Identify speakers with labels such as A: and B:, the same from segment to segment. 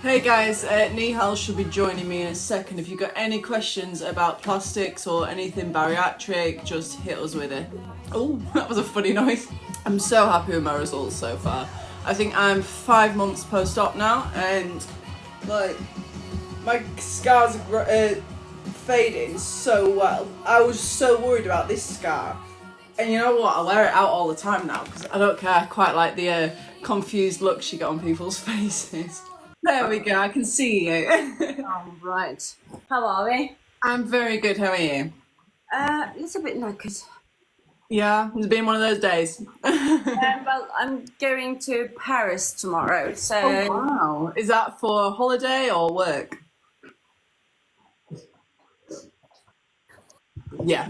A: Hey guys, Nihal should be joining me in a second. If you've got any questions about plastics or anything bariatric, just hit us with it. Oh, that was a funny noise. I'm so happy with my results so far. I think I'm 5 months post-op now, and like my scars are fading so well. I was so worried about this scar. And you know what? I wear it out all the time now because I don't care. I quite like the confused looks you get on people's faces. There we go. I can see you.
B: Oh, right. How are we?
A: I'm very good. How are you?
B: A little bit knackered.
A: Yeah, it's been one of those days.
B: Well, I'm going to Paris tomorrow, so...
A: Oh, wow. Is that for holiday or work? Yeah.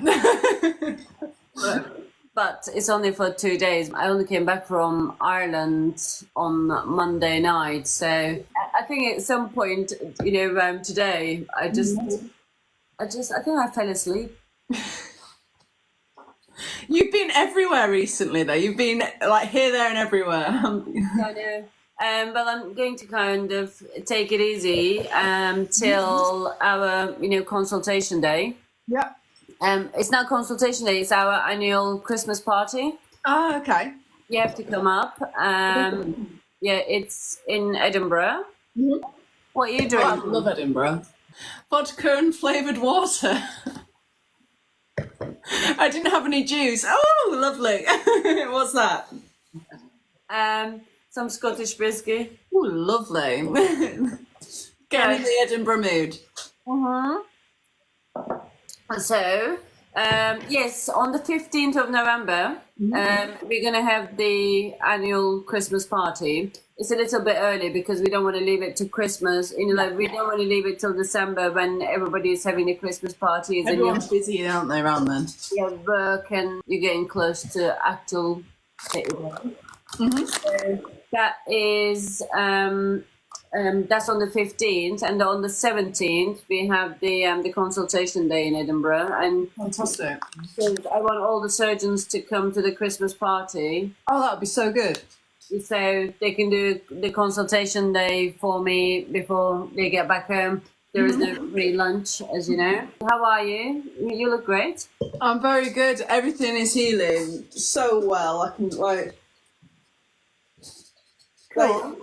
B: But it's only for 2 days. I only came back from Ireland on Monday night, so I think at some point, today, I think I fell asleep.
A: You've been everywhere recently, though. You've been like here, there, and everywhere.
B: I know. Well, I'm going to kind of take it easy till our, consultation day.
A: Yeah.
B: It's not consultation day, it's our annual Christmas party.
A: Oh, okay.
B: You have to come up. Yeah, it's in Edinburgh.
A: Mm-hmm.
B: What are you doing?
A: Oh, I love Edinburgh. Vodka and flavoured water. I didn't have any juice. Oh, lovely. What's that?
B: Some Scottish whiskey.
A: Oh, lovely. Getting in the Edinburgh mood.
B: Mm-hmm. So, yes, on the 15th of November, we're going to have the annual Christmas party. It's a little bit early because we don't want to leave it to Christmas. We don't want to leave it till December when everybody's having the Christmas parties.
A: Everyone's busy, aren't they, around then?
B: You have work and you're getting close to actual
A: Mm-hmm.
B: So that is... that's on the 15th, and on the 17th we have the consultation day in Edinburgh. And
A: fantastic!
B: I want all the surgeons to come to the Christmas party.
A: Oh, that would be so good.
B: So they can do the consultation day for me before they get back home. There is no free lunch, as you know. How are you? You look great.
A: I'm very good. Everything is healing so well. I can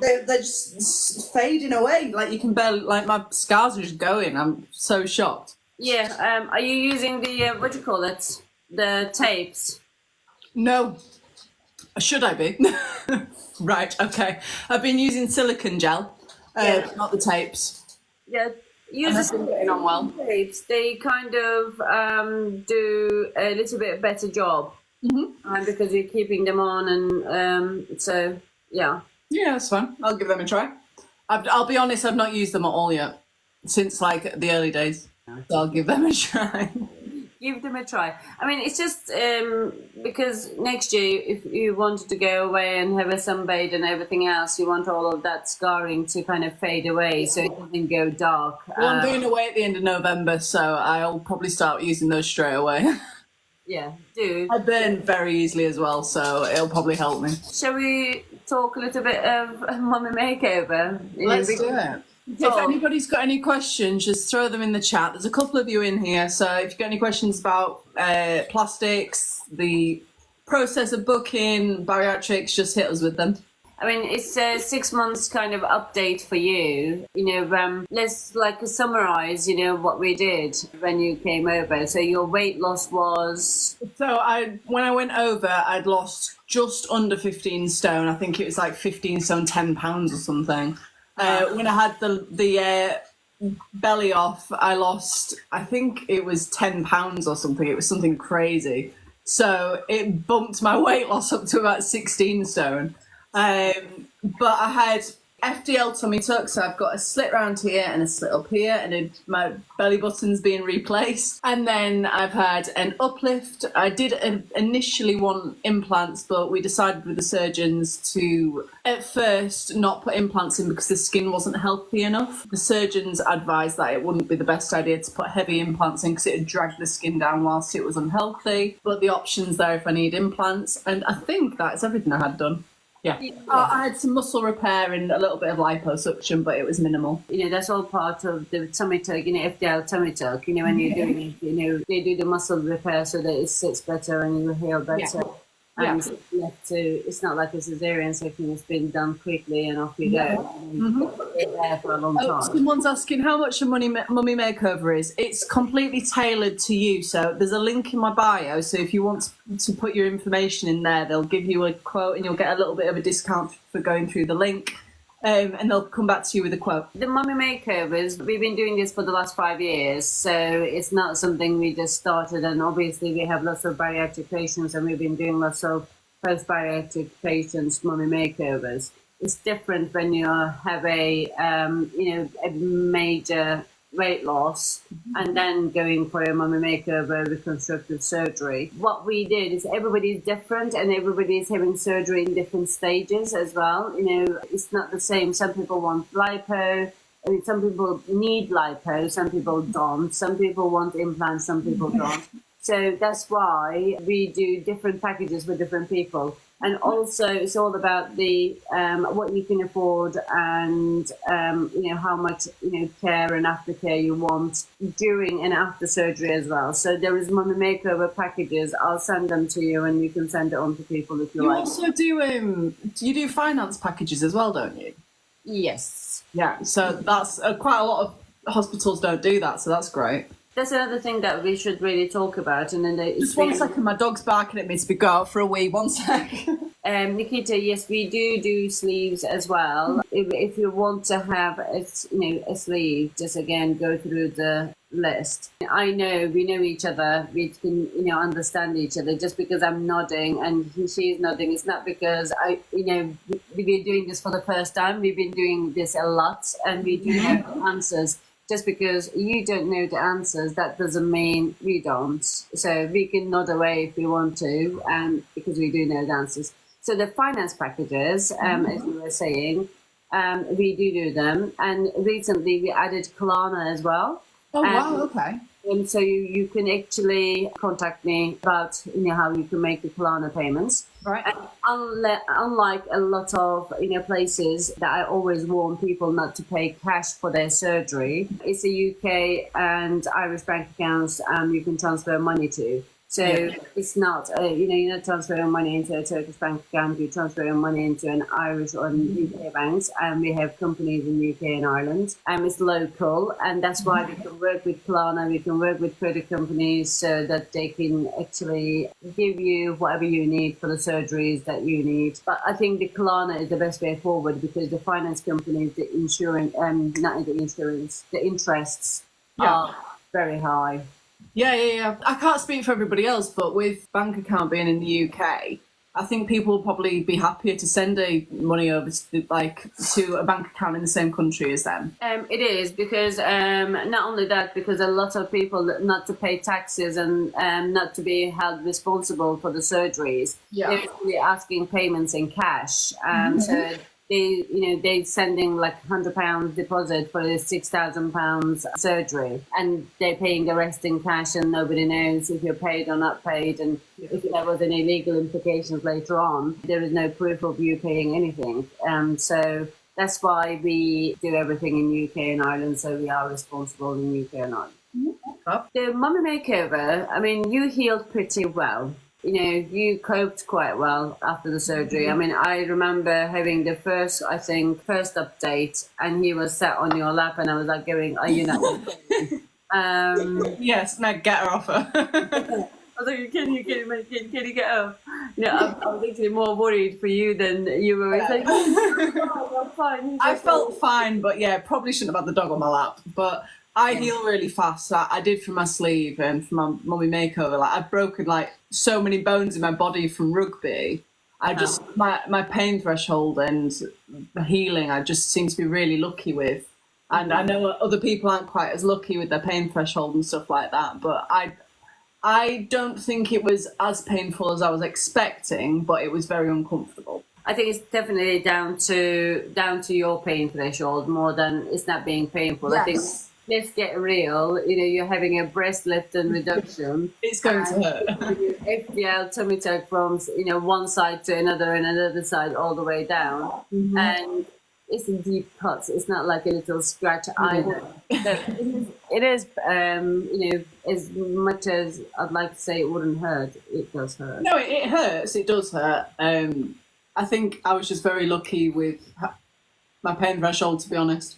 A: they're just fading away. Like you can barely, like my scars are just going. I'm so shocked.
B: Yeah. Are you using the what do you call it? The tapes?
A: No. Should I be? Right. Okay. I've been using silicone gel, not the tapes.
B: Yeah. Use the
A: getting on well.
B: Tapes. They kind of do a little bit better job because you're keeping them on, and so yeah.
A: Yeah, that's fine. I'll give them a try. I'll be honest, I've not used them at all yet since like the early days. So I'll give them a try.
B: Give them a try. I mean, it's just because next year, if you wanted to go away and have a sunbathe and everything else, you want all of that scarring to kind of fade away so it doesn't go dark.
A: Well, I'm going away at the end of November, so I'll probably start using those straight away.
B: Yeah, do.
A: I burn very easily as well, so it'll probably help me.
B: Shall we talk a little bit of Mummy Makeover?
A: Let's do it. If anybody's got any questions, just throw them in the chat. There's a couple of you in here, so if you've got any questions about plastics, the process of booking, bariatrics, just hit us with them.
B: I mean, it's a 6 months kind of update for you. Let's summarize, what we did when you came over. So your weight loss was...
A: So when I went over, I'd lost just under 15 stone. I think it was like 15 stone, 10 pounds or something. When I had the belly off, I lost, I think it was 10 pounds or something. It was something crazy. So it bumped my weight loss up to about 16 stone. But I had FDL tummy tuck, so I've got a slit round here and a slit up here, and my belly button's being replaced. And then I've had an uplift. I did initially want implants, but we decided with the surgeons to, at first, not put implants in because the skin wasn't healthy enough. The surgeons advised that it wouldn't be the best idea to put heavy implants in because it would drag the skin down whilst it was unhealthy. But the option's there if I need implants, and I think that's everything I had done. Yeah. I had some muscle repair and a little bit of liposuction, but it was minimal.
B: That's all part of the tummy tuck, FDL tummy tuck. When you're doing it, they do the muscle repair so that it sits better and you heal better.
A: Yeah.
B: And it's not like a cesarean section. It's been done quickly and off you go. It's there for a long time.
A: Someone's asking how much a Mummy Makeover is. It's completely tailored to you. So there's a link in my bio. So if you want to put your information in there, they'll give you a quote and you'll get a little bit of a discount for going through the link. And they'll come back to you with a quote.
B: The Mummy Makeovers, we've been doing this for the last 5 years, so it's not something we just started. And obviously, we have lots of bariatric patients, and we've been doing lots of post-bariatric patients Mummy Makeovers. It's different when you have a major weight loss and then going for a Mummy Makeover reconstructive surgery. What we did is everybody's different and everybody's having surgery in different stages as well. It's not the same. Some people want lipo. Some people need lipo. Some people don't. Some people want implants. Some people don't. So that's why we do different packages for different people. And also, it's all about the what you can afford and how much care and aftercare you want during and after surgery as well. So there is Mummy Makeover packages. I'll send them to you, and you can send it on to people if you like.
A: You also do you do finance packages as well, don't you?
B: Yes.
A: Yeah. So that's quite a lot of hospitals don't do that. So that's great.
B: That's another thing that we should really talk about. And then
A: just 1 second, my dog's barking at me to go out for a wee. 1 sec.
B: Nikita, yes, we do sleeves as well. If you want to have a sleeve, just again go through the list. I know we know each other. We can understand each other. Just because I'm nodding and she's nodding, it's not because we've been doing this for the first time. We've been doing this a lot, and we do have answers. Just because you don't know the answers, that doesn't mean we don't. So we can nod away if we want to, because we do know the answers. So the finance packages, as you were saying, we do them. And recently we added Klarna as well.
A: Oh, wow, okay.
B: And so you can actually contact me about how you can make the Klarna payments.
A: Right.
B: And unlike a lot of places that I always warn people not to pay cash for their surgery, it's a UK and Irish bank accounts you can transfer money to. So it's not, you're not transferring money into a Turkish bank account, you're transferring money into an Irish or an UK banks. And we have companies in UK and Ireland. It's local, and that's why we can work with Klarna, we can work with credit companies so that they can actually give you whatever you need for the surgeries that you need. But I think the Klarna is the best way forward because the finance companies, the insurance, not the insurance, the interests are very high.
A: Yeah. I can't speak for everybody else, but with bank account being in the UK, I think people will probably be happier to send money over to a bank account in the same country as them.
B: It is because not only that, because a lot of people not to pay taxes and not to be held responsible for the surgeries. Yeah. They're actually asking payments in cash. So they sending like £100 deposit for a £6,000 surgery, and they're paying the rest in cash, and nobody knows if you're paid or not paid, and if there was any legal implications later on, there is no proof of you paying anything. So that's why we do everything in UK and Ireland, so we are responsible in UK and Ireland. The Mummy Makeover, I mean, you healed pretty well. You coped quite well after the surgery. I mean, I remember having the first update, and he was sat on your lap, and I was like going, are you not?
A: Yes, no, get her off her.
B: I was like, can you get off? I was actually more worried for you than you were. It's like, I'm fine.
A: I felt fine, but probably shouldn't have had the dog on my lap. But I heal really fast. I did for my sleeve and for my Mummy Makeover. I've broken so many bones in my body from rugby. I just my pain threshold and the healing I just seem to be really lucky with. And I know other people aren't quite as lucky with their pain threshold and stuff like that. But I don't think it was as painful as I was expecting, but it was very uncomfortable.
B: I think it's definitely down to your pain threshold more than it's not being painful.
A: Yes.
B: I think let's get real. You're having a breast lift and reduction.
A: It's going to hurt.
B: FDL tummy tuck from one side to another and another side all the way down, and it's a deep cut. It's not like a little scratch either. So it is as much as I'd like to say it wouldn't hurt, it does hurt.
A: No, it hurts. It does hurt. I think I was just very lucky with my pain threshold, to be honest.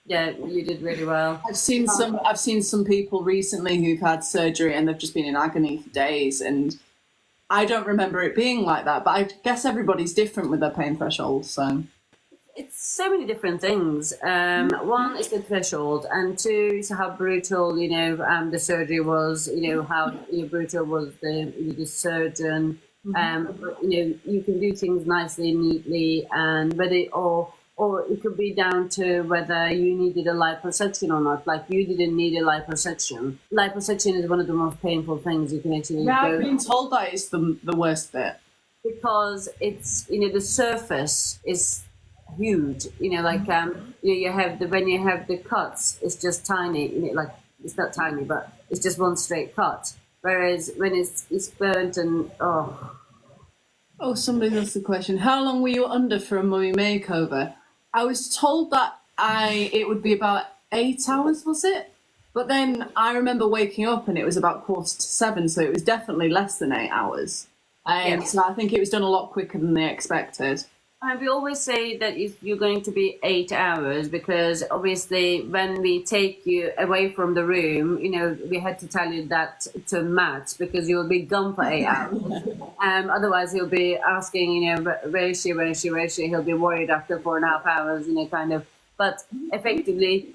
B: Yeah, you did really well.
A: I've seen some people recently who've had surgery and they've just been in agony for days, and I don't remember it being like that. But I guess everybody's different with their pain threshold. So
B: it's so many different things. One is the threshold, and two is how brutal the surgery was. How brutal was the surgeon. You can do things nicely, neatly, and whether or it could be down to whether you needed a liposuction or not. Like, you didn't need a liposuction. Liposuction is one of the most painful things you can actually do.
A: I've been told that it's the worst bit.
B: Because it's, the surface is huge. You have when you have the cuts, it's just tiny. It's not tiny, but it's just one straight cut. Whereas when it's burnt and
A: Oh, somebody asked the question. How long were you under for a mummy makeover? I was told that it would be about 8 hours, was it? But then I remember waking up and it was about 6:45, so it was definitely less than 8 hours. So I think it was done a lot quicker than they expected.
B: And we always say that you're going to be 8 hours, because obviously when we take you away from the room, we had to tell you that to Matt, because you'll be gone for 8 hours. Otherwise he'll be asking, where is she? He'll be worried after 4.5 hours, kind of. But effectively,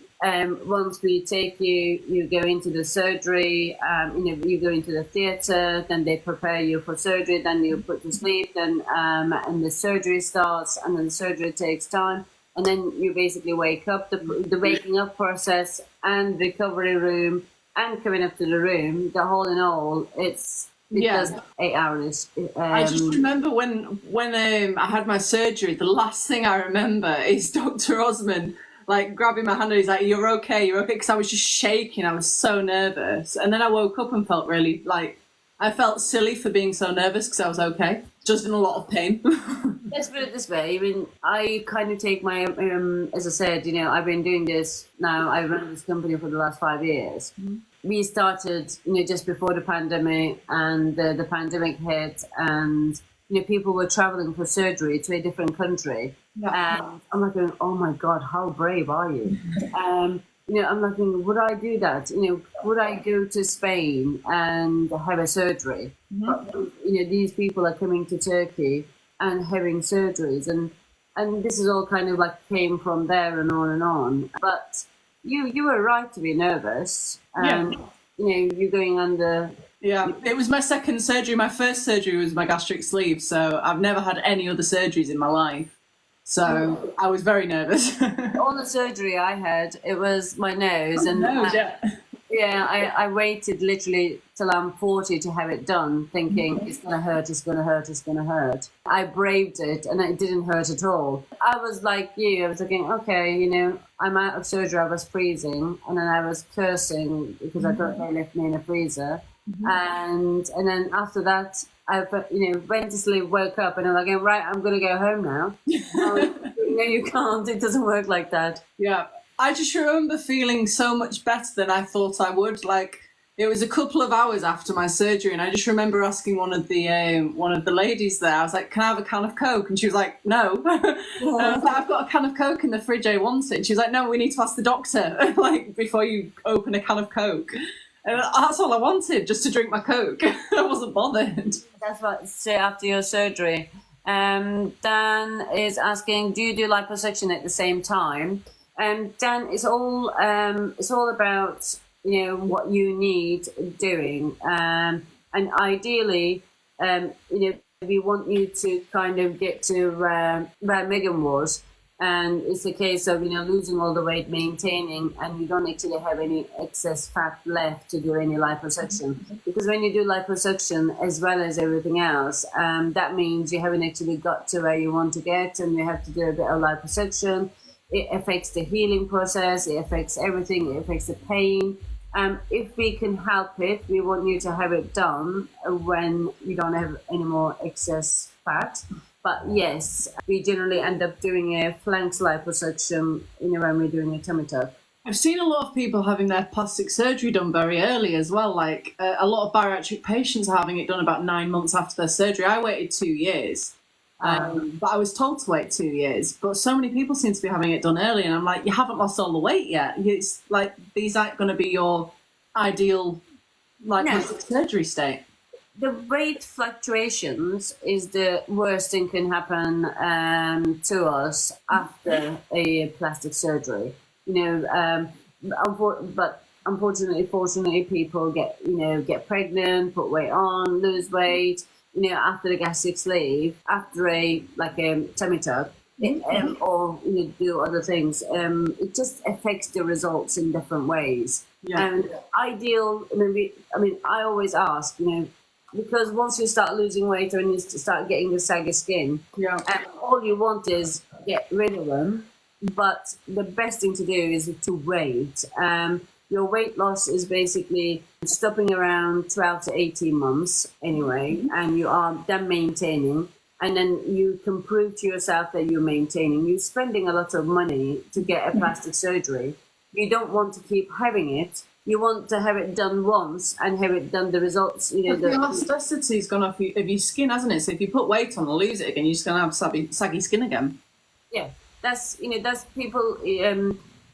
B: once we take you, you go into the surgery, you go into the theatre, then they prepare you for surgery, then you put to sleep, then and the surgery starts, and then the surgery takes time, and then you basically wake up. The waking up process and recovery room and coming up to the room, the whole in all, it does 8 hours.
A: I just remember when I had my surgery, the last thing I remember is Dr. Osman grabbing my hand and he's like, you're okay, because I was just shaking. I was so nervous. And then I woke up and felt really I felt silly for being so nervous because I was okay, just in a lot of pain.
B: Let's put it this way. I kind of take my, as I said, I've been doing this now. I've run this company for the last 5 years. We started, just before the pandemic, and the pandemic hit, and people were traveling for surgery to a different country. And I'm like going, oh my God, how brave are you? I'm like, would I do that? Would I go to Spain and have a surgery? But, these people are coming to Turkey and having surgeries, and this is all kind of came from there and on and on. But you were right to be nervous, and you're going under.
A: Yeah, it was my second surgery. My first surgery was my gastric sleeve, so I've never had any other surgeries in my life. So I was very nervous.
B: All the surgery I had, it was my nose. I waited literally till I'm 40 to have it done, thinking it's going to hurt, it's going to hurt, it's going to hurt. I braved it, and it didn't hurt at all. I was like you. I was thinking, okay, I'm out of surgery. I was freezing, and then I was cursing because I thought they left me in a freezer. And then after that, I went to sleep, woke up, and I'm like, right, I'm going to go home now. No, you can't. It doesn't work like that.
A: Yeah. I just remember feeling so much better than I thought I would. It was a couple of hours after my surgery, and I just remember asking one of the ladies there. I was like, "Can I have a can of Coke?" And she was like, "No." And I was like, "I've got a can of Coke in the fridge. I want it." And she was like, "No, we need to ask the doctor before you open a can of Coke." And that's all I wanted, just to drink my Coke. I wasn't bothered.
B: That's what. Straight after your surgery, Dan is asking, "Do you do liposuction at the same time?" Dan, it's all about what you need doing, and ideally, we want you to kind of get to where Megan was, and it's a case of losing all the weight, maintaining, and you don't actually have any excess fat left to do any liposuction. Because when you do liposuction as well as everything else, that means you haven't actually got to where you want to get, and you have to do a bit of liposuction. It affects the healing process. It affects everything. It affects the pain. If we can help it, we want you to have it done when you don't have any more excess fat. But yes, we generally end up doing a flanks liposuction when we're doing a tummy tuck.
A: I've seen a lot of people having their plastic surgery done very early as well. Like a lot of bariatric patients are having it done about 9 months after their surgery. I waited 2 years, but I was told to wait 2 years. But so many people seem to be having it done early, and I'm like, you haven't lost all the weight yet. It's like these aren't going to be your ideal plastic surgery state.
B: The weight fluctuations is the worst thing can happen to us after a plastic surgery. But fortunately, people get pregnant, put weight on, lose weight. After the gastric sleeve, after a tummy tuck, or do other things. It just affects the results in different ways.
A: Yeah.
B: And ideal. I always ask, because once you start losing weight and you start getting the saggy skin, all you want is get rid of them. But the best thing to do is to wait. Your weight loss is basically stopping around 12 to 18 months anyway, and you are then maintaining. And then you can prove to yourself that you're maintaining. You're spending a lot of money to get a plastic surgery. You don't want to keep having it. You want to have it done once and have it done the results.
A: The elasticity's gone off of your skin, hasn't it? So if you put weight on and lose it again, you're just going to have saggy skin again.
B: Yeah, that's people.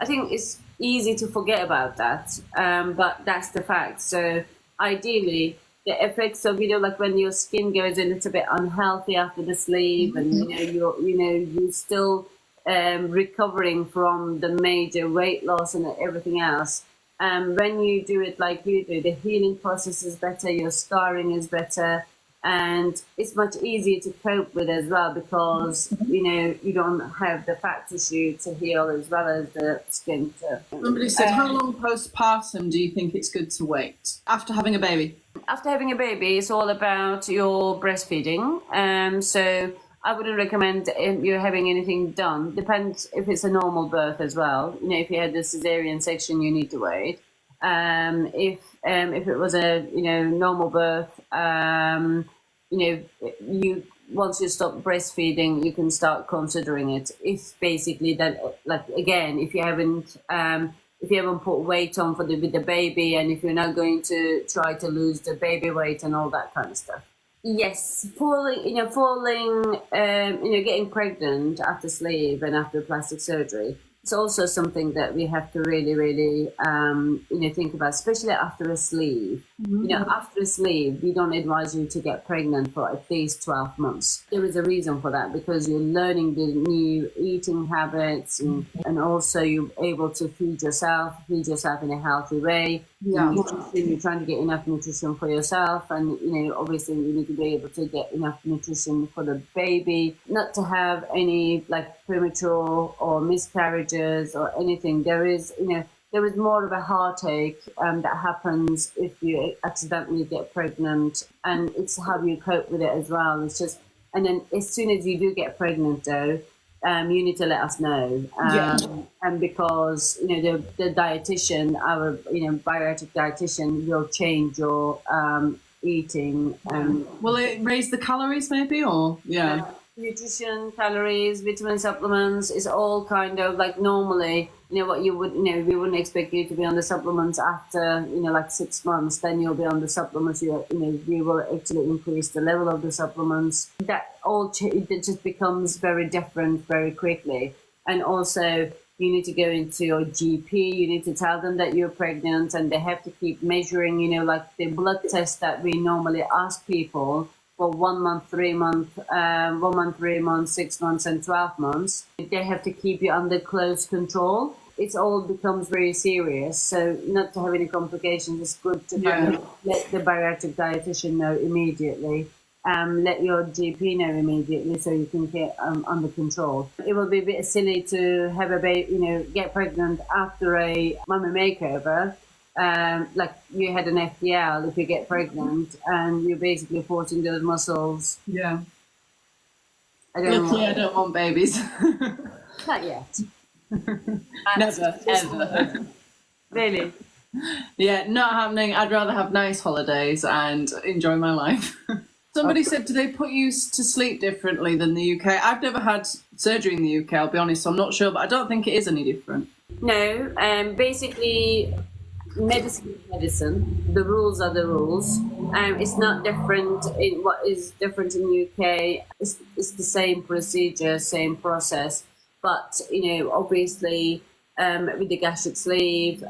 B: I think it's easy to forget about that, but that's the fact. So ideally, the effects of when your skin goes a little bit unhealthy after the sleeve, and you're still recovering from the major weight loss and everything else. When you do it like you do, the healing process is better, your scarring is better, and it's much easier to cope with as well because you don't have the fat tissue to heal as well as the skin to.
A: Somebody said, how long postpartum do you think it's good to wait after having a baby?
B: After having a baby, it's all about your breastfeeding. So I wouldn't recommend you're having anything done. Depends if it's a normal birth as well. If you had a cesarean section, you need to wait. If it was a normal birth, you once you stop breastfeeding, you can start considering it. If basically that, if you haven't put weight on with the baby, and if you're not going to try to lose the baby weight and all that kind of stuff. Yes, getting pregnant after sleeve and after plastic surgery. It's also something that we have to really, really, think about, especially after a sleeve. After a sleeve, we don't advise you to get pregnant for at least 12 months. There is a reason for that, because you're learning the new eating habits, and also you're able to feed yourself in a healthy way.
A: Yeah.
B: You're trying to get enough nutrition for yourself, and obviously you need to be able to get enough nutrition for the baby, not to have any premature or miscarriages or anything. There is more of a heartache that happens if you accidentally get pregnant, and it's how you cope with it as well. It's just, and then as soon as you do get pregnant though, you need to let us know. And because the dietitian, our bariatric dietitian, will change your eating.
A: Will it raise the calories maybe, or
B: nutrition, calories, vitamin supplements is all kind of normally what you would we wouldn't expect you to be on the supplements after 6 months. Then you'll be on the supplements. We will actually increase the level of the supplements. That all it just becomes very different very quickly. And also you need to go into your GP. You need to tell them that you're pregnant, and they have to keep measuring. The blood test that we normally ask people for 1 month, 3 months, 1 month, 3 months, 6 months, and 12 months. They have to keep you under close control. It all becomes very serious. So not to have any complications, it's good to let the bariatric dietitian know immediately. Let your GP know immediately so you can get under control. It will be a bit silly to have a baby, get pregnant after a Mummy Makeover. You had an FDL if you get pregnant, and you're basically forcing those muscles.
A: Yeah. Luckily, I don't want babies.
B: Not yet.
A: Never, ever.
B: Really?
A: Yeah, not happening. I'd rather have nice holidays and enjoy my life. Somebody said, do they put you to sleep differently than the UK? I've never had surgery in the UK, I'll be honest, so I'm not sure, but I don't think it is any different.
B: No, basically, medicine is medicine. The rules are the rules. It's not different in what is different in UK. It's the same procedure, same process, but obviously, with the gastric sleeve,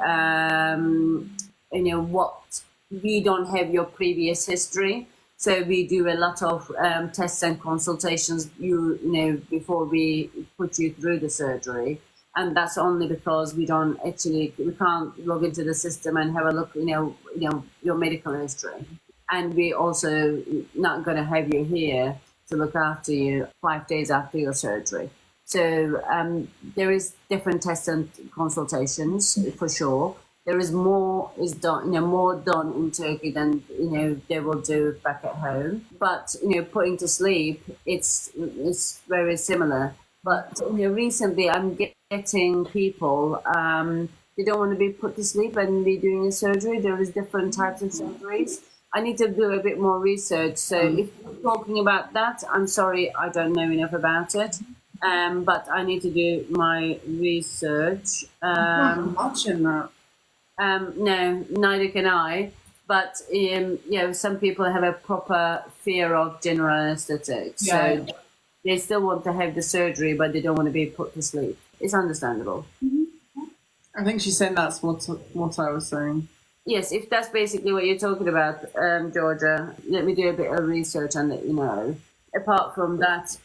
B: what we don't have your previous history. So we do a lot of tests and consultations, before we put you through the surgery, and that's only because we can't log into the system and have a look, your medical history, and we also not going to have you here to look after you 5 days after your surgery. So there is different tests and consultations for sure. There is more done in Turkey than they will do back at home. But putting to sleep, it's very similar. But recently I'm getting people they don't want to be put to sleep and be doing a surgery. There is different types of surgeries. I need to do a bit more research. So if you're talking about that, I'm sorry, I don't know enough about it. But I need to do my research.
A: I'm watching that.
B: No, neither can I. But some people have a proper fear of general anesthetics, so they still want to have the surgery, but they don't want to be put to sleep. It's understandable.
A: I think she's saying that's what I was saying.
B: Yes, if that's basically what you're talking about, Georgia, let me do a bit of research and let you know. Apart from that,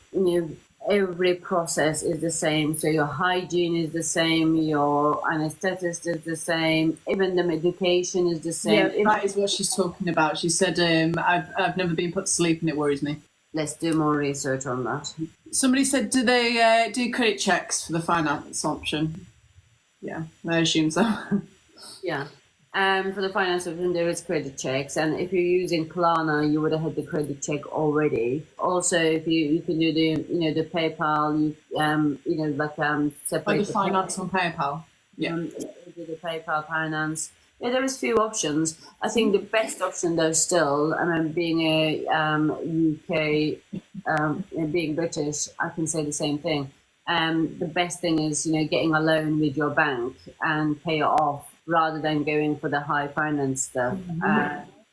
B: every process is the same. So your hygiene is the same, your anesthetist is the same, even the medication is the same.
A: Yeah, that is what she's talking about. She said, I've never been put to sleep and it worries me.
B: Let's do more research on that.
A: Somebody said, do they do credit checks for the finance option? Yeah, I assume so.
B: Yeah. For the finance option, there is credit checks, and if you're using Klarna, you would have had the credit check already. Also, if you can do the PayPal, separate
A: the finance on PayPal. Yeah,
B: do the PayPal finance. Yeah, there is few options. I think the best option, though, still, being a UK, being British, I can say the same thing. The best thing is getting a loan with your bank and pay it off, rather than going for the high finance stuff.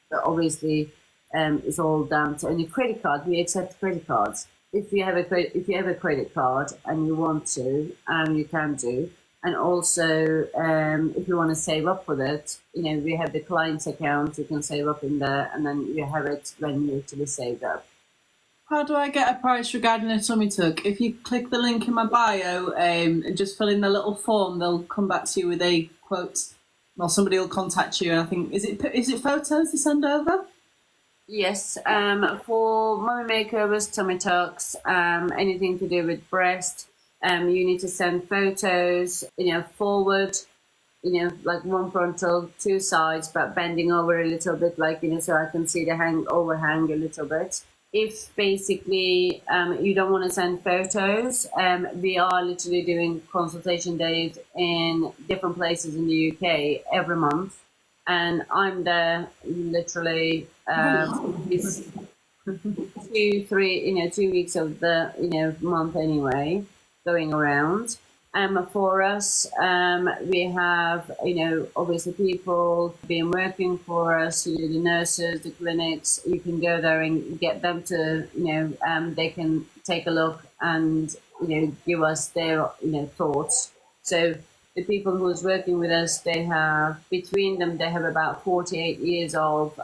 B: But obviously, it's all down to any credit card. We accept credit cards. If you have a credit card and you want to, you can do. And also, if you want to save up for that, we have the client's account. You can save up in there, and then you have it when you actually saved up.
A: How do I get a price regarding a tummy tuck? If you click the link in my bio and just fill in the little form, they'll come back to you with a quote. Or somebody will contact you. And I think is it photos to send over?
B: Yes, for Mummy Makeovers, tummy tucks, anything to do with breast, you need to send photos. Forward, like one frontal, two sides, but bending over a little bit, so I can see the overhang a little bit. If basically you don't want to send photos, we are literally doing consultation days in different places in the UK every month, and I'm there literally 2 weeks of the month anyway, going around. For us, we have, obviously people been working for us, the nurses, the clinics. You can go there and get them to, they can take a look and, give us their, thoughts. So the people who's working with us, they have about 48 years of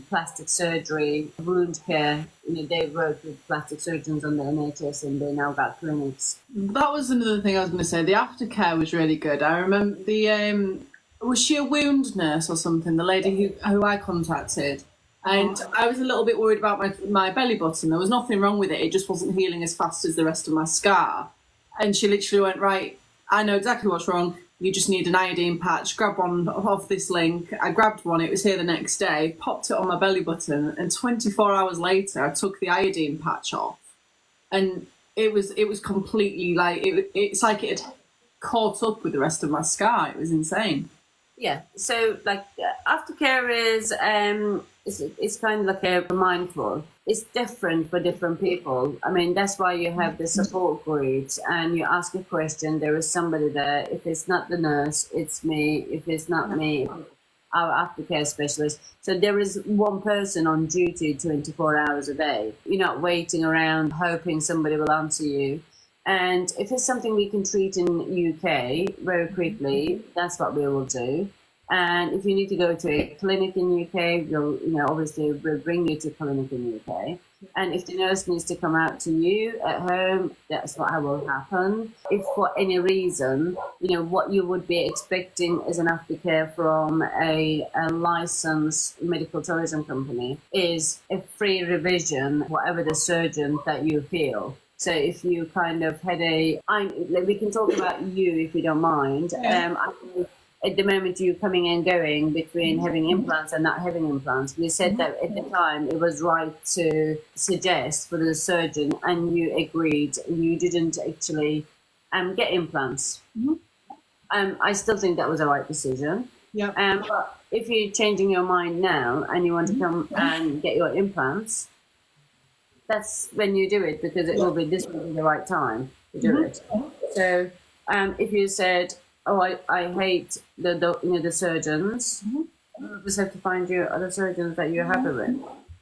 B: plastic surgery, wound care. They work with plastic surgeons on the NHS, and they now got clinics.
A: That was another thing I was going to say. The aftercare was really good. I remember was she a wound nurse or something? The lady who I contacted, and I was a little bit worried about my belly button. There was nothing wrong with it. It just wasn't healing as fast as the rest of my scar. And she literally went, right, I know exactly what's wrong. You just need an iodine patch. Grab one off this link. I grabbed one. It was here the next day. Popped it on my belly button, and 24 hours later, I took the iodine patch off, and it was completely it's like it caught up with the rest of my scar. It was insane.
B: Yeah. So like aftercare is it's kind of like a mindful. It's different for different people. I mean, that's why you have the support groups and you ask a question. There is somebody there. If it's not the nurse, it's me. If it's not me, our aftercare specialist. So there is one person on duty 24 hours a day. You're not waiting around hoping somebody will answer you. And if it's something we can treat in UK very quickly, that's what we will do. And if you need to go to a clinic in UK, obviously we'll bring you to a clinic in UK. And if the nurse needs to come out to you at home, that's what will happen. If for any reason, what you would be expecting as an aftercare from a licensed medical tourism company is a free revision, whatever the surgeon that you feel. So if you kind of had we can talk about you if you don't mind. At the moment you're coming and going between having implants and not having implants, we said that at the time it was right to suggest for the surgeon, and you agreed. You didn't actually get implants. I still think that was the right decision.
A: Yeah.
B: But if you're changing your mind now and you want to come and get your implants, that's when you do it, because it will be the right time to do it. So if you said, "Oh, I hate the surgeons," you just have to find you other surgeons that you're happy with.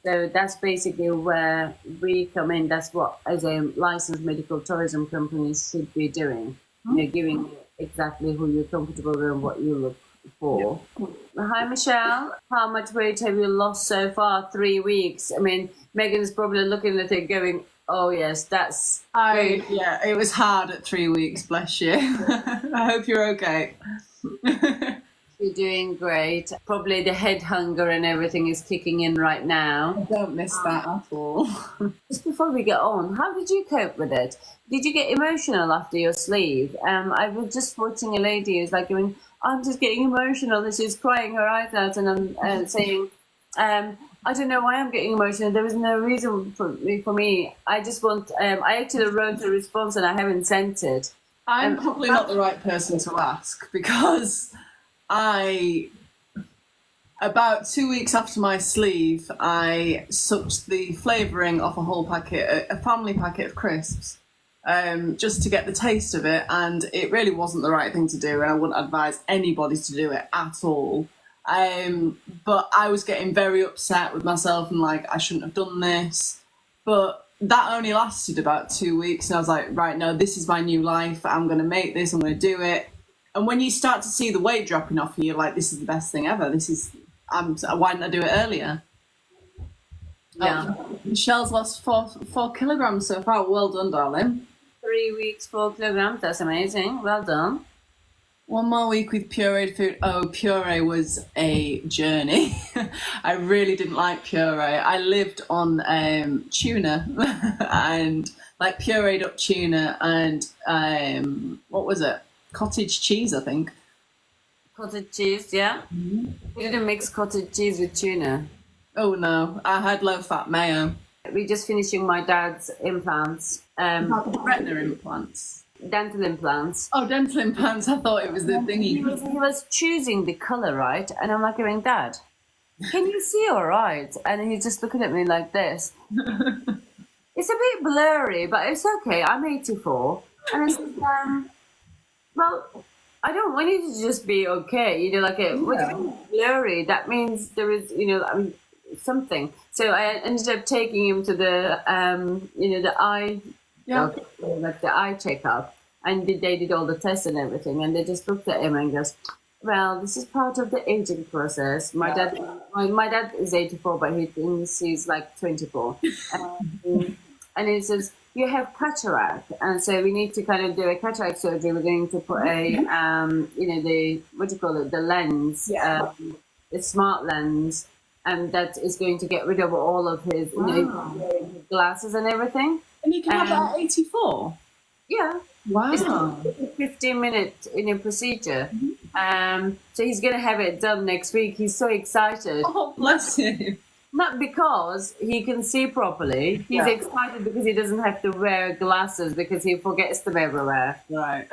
B: So that's basically where we come in. That's what, as a licensed medical tourism company, should be doing. Giving you exactly who you're comfortable with and what you look for. Hi, Michelle. How much weight have you lost so far? 3 weeks. I mean, Megan's probably looking at it going, "Oh yes, that's."
A: Yeah, it was hard at 3 weeks. Bless you. I hope you're okay.
B: You're doing great. Probably the head hunger and everything is kicking in right now.
A: I don't miss that at all.
B: Just before we get on, how did you cope with it? Did you get emotional after your sleeve? I was just watching a lady who's like going, "I'm just getting emotional," and she's crying her eyes out, and I'm saying, "I don't know why I'm getting emotional. There was no reason for me. I just want." I actually wrote a response and I haven't sent it.
A: I'm probably not the right person to ask, because about 2 weeks after my sleeve, I sucked the flavouring off a family packet of crisps, just to get the taste of it, and it really wasn't the right thing to do, and I wouldn't advise anybody to do it at all. But I was getting very upset with myself and like, I shouldn't have done this. But that only lasted about 2 weeks, and I was like, right, no, this is my new life. I'm going to make this, I'm going to do it. And when you start to see the weight dropping off, you're like, this is the best thing ever. Why didn't I do it earlier?
B: Yeah.
A: Michelle's lost four kilograms so far. Well done, darling.
B: 3 weeks, 4 kilograms. That's amazing. Well done.
A: 1 more week with pureed food. Oh, puree was a journey. I really didn't like puree. I lived on tuna and like pureed up tuna and what was it? Cottage cheese, I think.
B: Cottage cheese, yeah. You didn't mix cottage cheese with tuna.
A: Oh no, I had low-fat mayo.
B: We're just finishing my dad's implants.
A: Retina implants.
B: Dental implants.
A: Oh, dental implants. I thought it was the thingy.
B: He was choosing the colour, right? And I'm like going, "Dad, can you see all right?" And he's just looking at me like this. It's a bit blurry, but it's okay. I'm 84. And I said, well, I don't want you to just be okay. What do you mean blurry? That means there is, something. So I ended up taking him to the, the eye, like the eye checkup, and they did all the tests and everything, and they just looked at him and goes, "Well, this is part of the aging process." My dad is 84, but he thinks he's like 24, and he says, "You have cataract, and so we need to kind of do a cataract surgery. We're going to put a, the lens, the smart lens, and that is going to get rid of all of his, glasses and everything."
A: And you can have that at 84?
B: Yeah.
A: Wow.
B: It's a 15-minute procedure. So he's going to have it done next week. He's so excited.
A: Oh, bless him.
B: Not because he can see properly. He's excited because he doesn't have to wear glasses because he forgets them everywhere.
A: Right.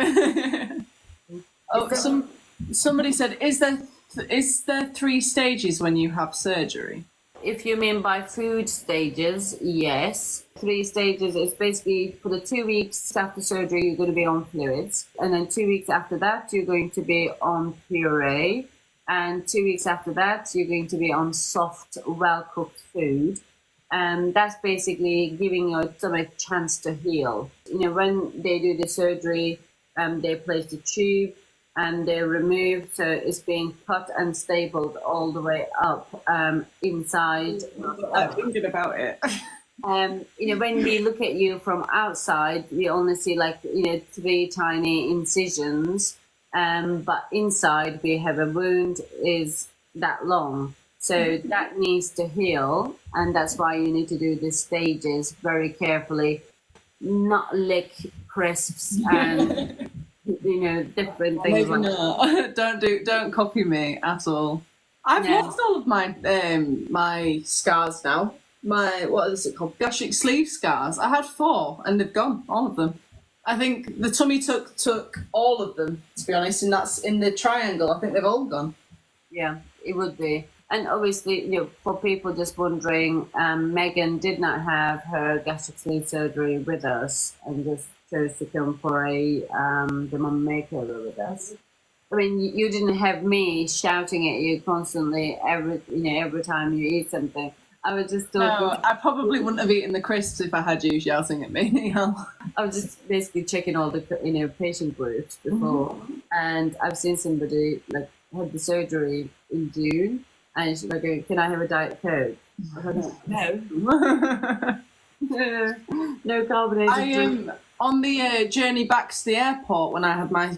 A: Oh, somebody said, is there 3 stages when you have surgery?
B: If you mean by food stages, yes. 3 stages is basically for the 2 weeks after surgery, you're going to be on fluids. And then 2 weeks after that, you're going to be on puree. And 2 weeks after that, you're going to be on soft, well-cooked food. And that's basically giving your stomach a chance to heal. You know, when they do the surgery, they place the tube and they're removed, so it's being cut and stapled all the way up inside.
A: I'm thinking about it.
B: You know, when we look at you from outside, we only see 3 tiny incisions, but inside we have a wound is that long. So that needs to heal, and that's why you need to do the stages very carefully, not lick crisps and different things.
A: Maybe not. Don't copy me at all. I've lost all of my my scars now. What is it called? Gastric sleeve scars. I had 4 and they've gone, all of them. I think the tummy took all of them, to be honest, and that's in the triangle. I think they've all gone.
B: Yeah, it would be. And obviously, for people just wondering, Megan did not have her gastric sleeve surgery with us and just chose to come for the Mummy Makeover with us. I mean, you didn't have me shouting at you constantly every time you eat something. I was just talking.
A: No, I probably wouldn't have eaten the crisps if I had you shouting at me, Nihal.
B: I was just basically checking all the patient groups before, and I've seen somebody had the surgery in June, and she's like, "Can I have a Diet Coke?" I was like, no, no carbonated drink.
A: On the journey back to the airport when I had my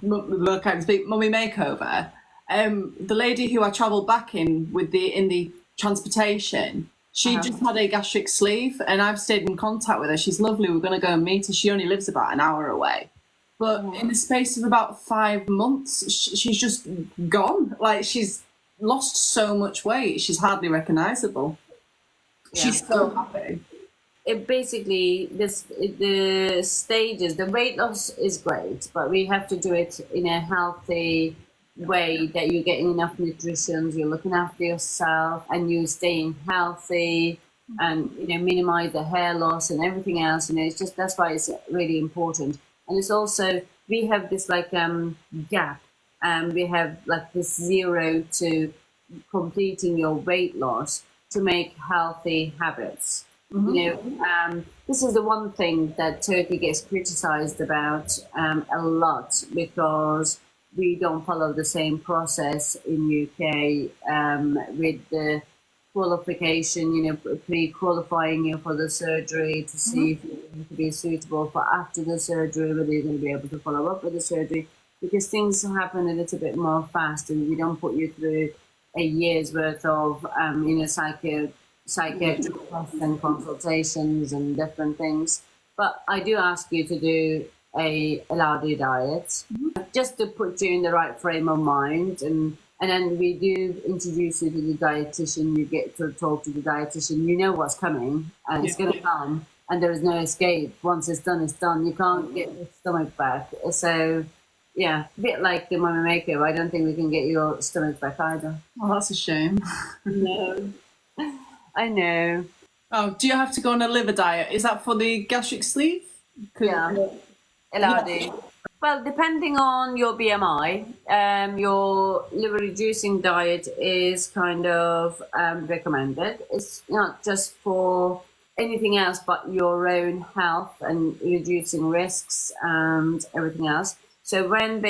A: Mummy Makeover. The lady who I travelled back in the transportation, she just had a gastric sleeve, and I've stayed in contact with her. She's lovely. We're going to go and meet her. She only lives about an hour away, but in the space of about 5 months, she's just gone. Like, she's lost so much weight. She's hardly recognisable. Yeah. She's so happy.
B: It basically, the stages, the weight loss is great, but we have to do it in a healthy way, that you're getting enough nutrition, you're looking after yourself, and you're staying healthy, and minimize the hair loss and everything else. It's just, that's why it's really important. And it's also, we have this gap, and we have this 0 to completing your weight loss to make healthy habits. This is the one thing that Turkey gets criticized about a lot, because we don't follow the same process in UK with the qualification, pre-qualifying you for the surgery to see if you're going to be suitable for after the surgery, whether you're going to be able to follow up with the surgery, because things happen a little bit more fast, and we don't put you through a year's worth of psychiatric tests and consultations and different things. But I do ask you to do a LRD diet, just to put you in the right frame of mind, and then we do introduce you to the dietitian. You get to talk to the dietitian. You know what's coming, and it's going to come, and there is no escape. Once it's done, it's done. You can't get your stomach back. So yeah, a bit like the Mummy Makeover, I don't think we can get your stomach back either.
A: Oh, that's a shame.
B: No. I know.
A: Oh, do you have to go on a liver diet? Is that for the gastric sleeve?
B: Yeah, LRD. Yeah. Well, depending on your BMI, your liver reducing diet is kind of recommended. It's not just for anything else but your own health and reducing risks and everything else. So when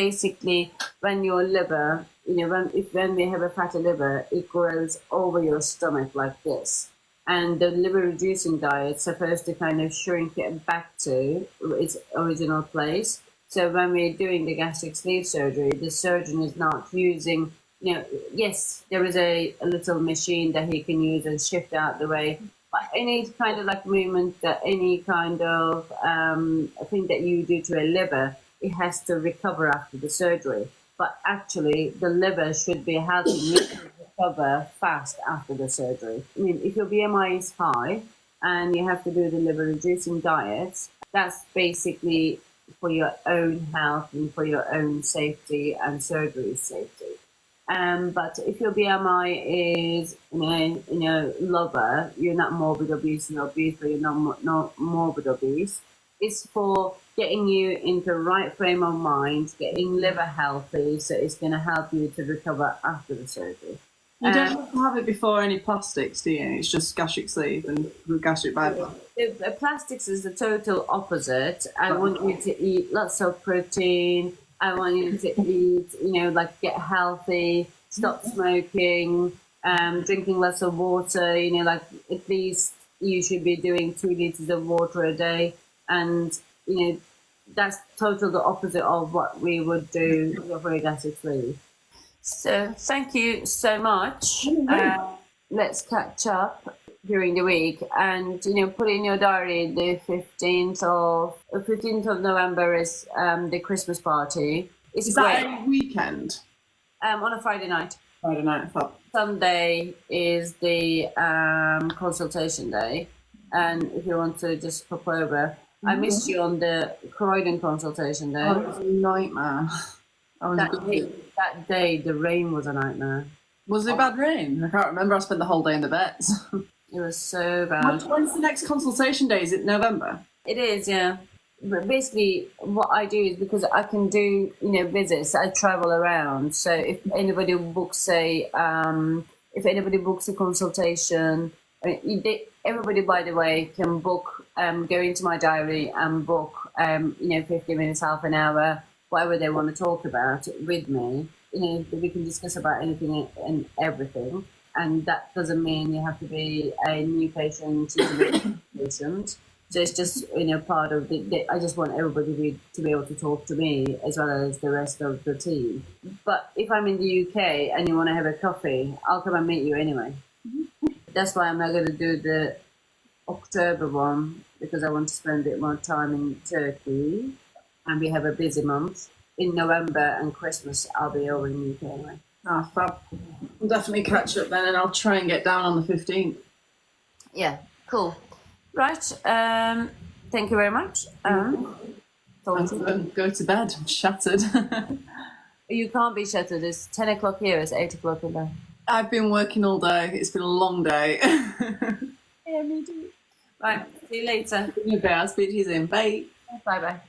B: your liver, when we have a fatty liver, it grows over your stomach like this. And the liver reducing diet is supposed to kind of shrink it back to its original place. So when we're doing the gastric sleeve surgery, the surgeon is not using, yes, there is a little machine that he can use and shift out the way. But any kind of movement, that any kind of thing that you do to a liver, it has to recover after the surgery. But actually, the liver should be healthy. You can recover fast after the surgery. I mean, if your BMI is high and you have to do the liver reducing diet, that's basically for your own health and for your own safety and surgery safety. But if your BMI is, lower, you're not morbid obese, but you're not morbid obese. It's for getting you into the right frame of mind, getting liver healthy, so it's going to help you to recover after the surgery.
A: You don't have to have it before any plastics, do you? It's just gastric sleeve and gastric bypass.
B: The plastics is the total opposite. I want you to eat lots of protein. I want you to eat, get healthy, stop smoking, drinking lots of water, at least you should be doing 2 liters of water a day. And, that's totally the opposite of what we would do for a gastric sleeve. So thank you so much. Let's catch up during the week and, put in your diary the 15th of November is the Christmas party.
A: Is that a weekend?
B: On a Friday night.
A: Friday night, I thought.
B: Sunday is the consultation day. And if you want to just pop over. I missed you on the Croydon consultation day.
A: Oh, it was a nightmare.
B: That day, the rain was a nightmare.
A: Was it bad rain? I can't remember. I spent the whole day in the vets.
B: It was so bad.
A: When's the next consultation day? Is it November?
B: It is, yeah. But basically, what I do is because I can do, visits. I travel around. So if anybody books a consultation, everybody, by the way, can book. Go into my diary and book. 50 minutes, half an hour, whatever they want to talk about with me. We can discuss about anything and everything. And that doesn't mean you have to be a new patient, patient. So it's just, part of I just want everybody to be able to talk to me as well as the rest of the team. But if I'm in the UK and you want to have a coffee, I'll come and meet you anyway. That's why I'm not going to do the October one, because I want to spend a bit more time in Turkey and we have a busy month. In November and Christmas, I'll be over in the UK anyway.
A: Ah, fab. We'll definitely catch up then and I'll try and get down on the 15th.
B: Yeah, cool. Right, thank you very much.
A: Go to bed. I'm shattered.
B: You can't be shattered. It's 10 o'clock here. It's 8 o'clock in there.
A: I've been working all day. It's been a long day.
B: Yeah, me too. Right, see you later.
A: Okay, I'll speak to you soon. Bye.
B: Bye-bye.